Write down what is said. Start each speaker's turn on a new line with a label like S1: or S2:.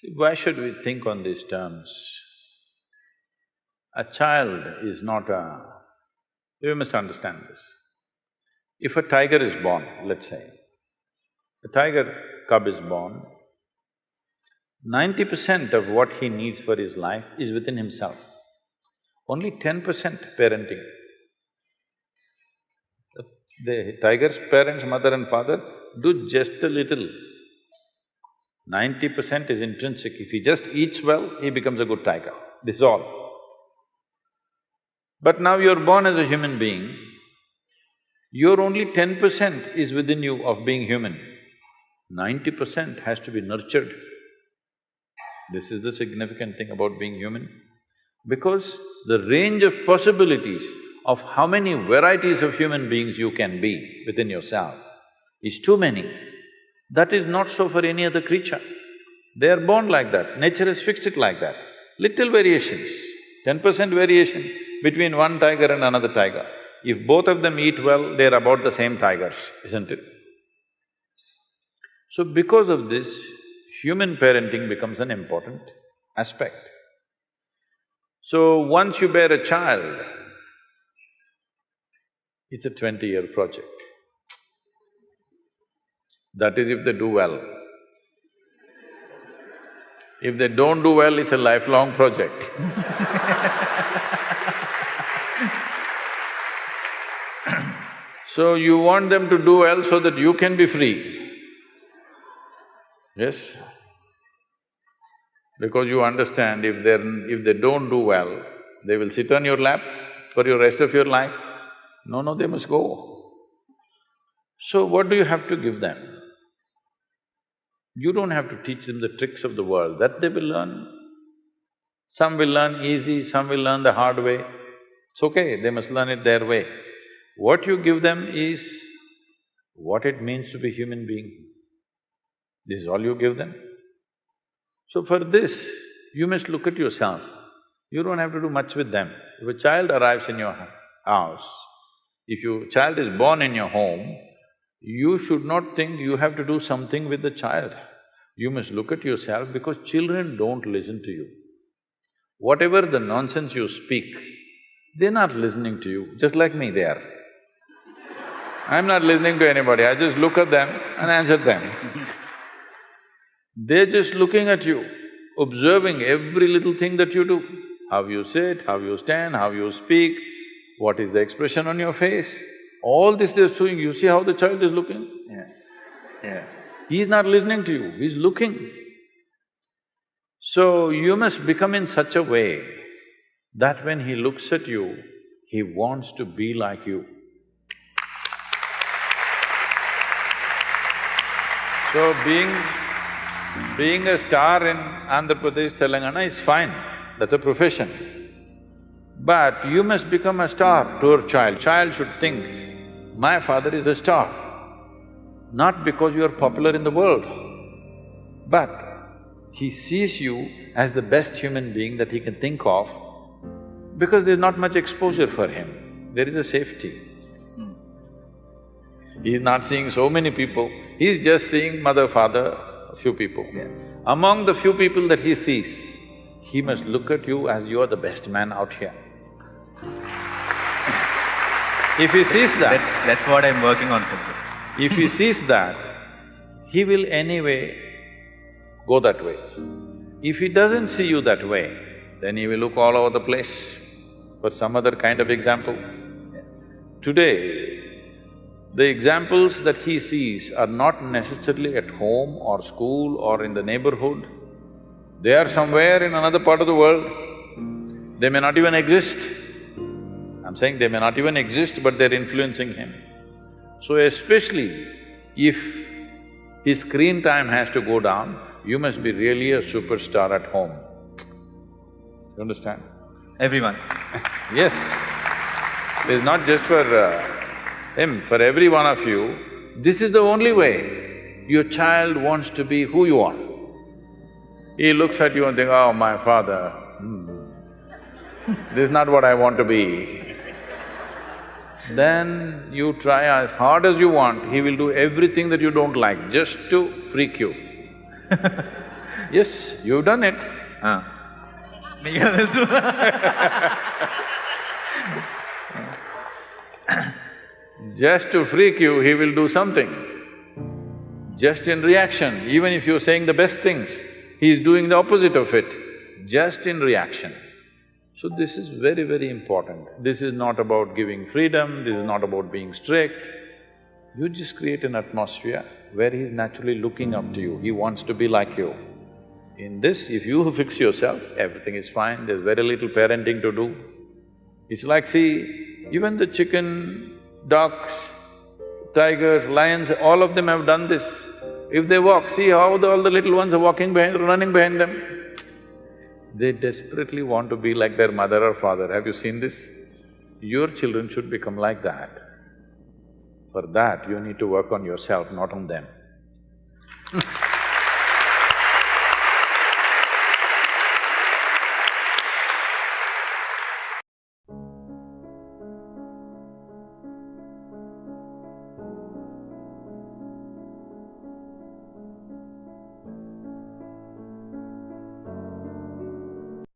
S1: See, why should we think on these terms? A child is not a… You must understand this. If a tiger is born, let's say, a tiger cub is born, 90% of what he needs for his life is within himself. Only 10% parenting. The tiger's parents, mother and father, do just a little. 90% is intrinsic. If he just eats well, he becomes a good tiger. This is all. But now you're born as a human being, your only 10% is within you of being human. 90% has to be nurtured. This is the significant thing about being human. Because the range of possibilities of how many varieties of human beings you can be within yourself is too many. That is not so for any other creature. They are born like that, nature has fixed it like that. Little variations, 10% variation between one tiger and another tiger. If both of them eat well, they're about the same tigers, isn't it? So because of this, human parenting becomes an important aspect. So once you bear a child, it's a 20-year project. That is if they do well. If they don't do well, it's a lifelong project. So you want them to do well so that you can be free. Yes? Because you understand if they don't do well, they will sit on your lap for your rest of your life. No, they must go. So what do you have to give them? You don't have to teach them the tricks of the world, that they will learn. Some will learn easy, some will learn the hard way. It's okay, they must learn it their way. What you give them is what it means to be human being. This is all you give them. So for this, you must look at yourself. You don't have to do much with them. If a child arrives in your house, if your child is born in your home, you should not think you have to do something with the child. You must look at yourself because children don't listen to you. Whatever the nonsense you speak, they're not listening to you, just like me they are. I'm not listening to anybody, I just look at them and answer them. They're just looking at you, observing every little thing that you do. How you sit, how you stand, how you speak, what is the expression on your face. All this they're doing, you see how the child is looking?
S2: Yeah.
S1: He's not listening to you, he's looking. So you must become in such a way that when he looks at you, he wants to be like you. So being a star in Andhra Pradesh, Telangana is fine, that's a profession. But you must become a star to your child. Child should think, my father is a star, not because you are popular in the world, but he sees you as the best human being that he can think of because there's not much exposure for him, there is a safety. He's not seeing so many people, he's just seeing mother, father, a few people. Among the few people that he sees, he must look at you as you are the best man out here. If he sees that…
S2: That's what I'm working on, Sadhguru.
S1: If he sees that, he will anyway go that way. If he doesn't see you that way, then he will look all over the place for some other kind of example. Today, the examples that he sees are not necessarily at home or school or in the neighborhood. They are somewhere in another part of the world. They may not even exist. I'm saying they may not even exist, but they're influencing him. So especially if his screen time has to go down, you must be really a superstar at home. You understand?
S2: Everyone.
S1: Yes. It's not just for him, for every one of you, this is the only way your child wants to be who you are. He looks at you and thinks, oh, my father, this is not what I want to be. Then you try as hard as you want, he will do everything that you don't like just to freak you. Yes, you've done it.
S2: మీకు ఎలా తెలుసు?
S1: Just to freak you, he will do something. Just in reaction, even if you're saying the best things, he is doing the opposite of it, just in reaction. So this is very, very important. This is not about giving freedom, this is not about being strict. You just create an atmosphere where he's naturally looking up to you, he wants to be like you. In this, if you fix yourself, everything is fine, there's very little parenting to do. It's like, see, even the chicken, ducks, tigers, lions, all of them have done this. If they walk, see how all the little ones are walking behind, running behind them. They desperately want to be like their mother or father. Have you seen this? Your children should become like that. For that, you need to work on yourself, not on them.